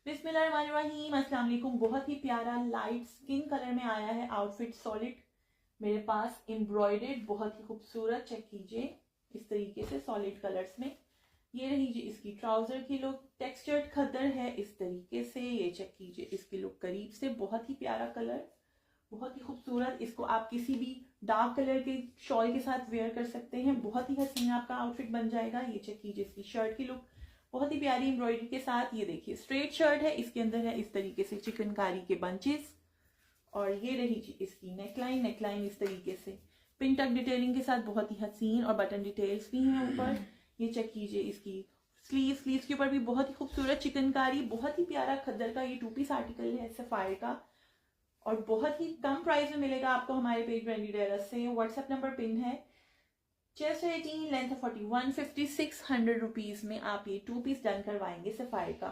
बिस्मिल्लाहिर्रहमानिर्रहीम, अस्सलाम वालेकुम। बहुत ही प्यारा लाइट स्किन कलर में आया है आउटफिट सॉलिड मेरे पास, एम्ब्रॉयडर्ड, बहुत ही खूबसूरत। चेक कीजिए इस तरीके से सॉलिड कलर्स में। ये रही जी इसकी ट्राउजर की लुक, टेक्सचर्ड खद्दर है इस तरीके से। ये चेक कीजिए इसकी लुक करीब से, बहुत ही प्यारा कलर, बहुत ही खूबसूरत। इसको आप किसी भी डार्क कलर के शॉल के साथ वेयर कर सकते हैं, बहुत ही हसीन आपका आउटफिट बन जाएगा। ये चेक कीजिए इसकी शर्ट की लुक, बहुत ही प्यारी एम्ब्रॉयडरी के साथ। ये देखिए स्ट्रेट शर्ट है, इसके अंदर है इस तरीके से चिकनकारी के बंचेस। और ये रही जी इसकी नेकलाइन, नेकलाइन इस तरीके से पिन टक डिटेलिंग के साथ, बहुत ही हसीन, और बटन डिटेल्स भी हैं ऊपर। ये चेक कीजिए इसकी स्लीव्स के ऊपर भी बहुत ही खूबसूरत चिकनकारी, बहुत ही प्यारा खद्दर का ये 2 पीस आर्टिकल है सफायर का, और बहुत ही कम प्राइस में मिलेगा आपको हमारे पेज ब्रांडी टेलर्स से। व्हाट्सएप नंबर पिन है। चेस्ट 18, लेंथ 41, 5600 रुपीज में आप ये 2 पीस डन करवाएंगे सफायर का।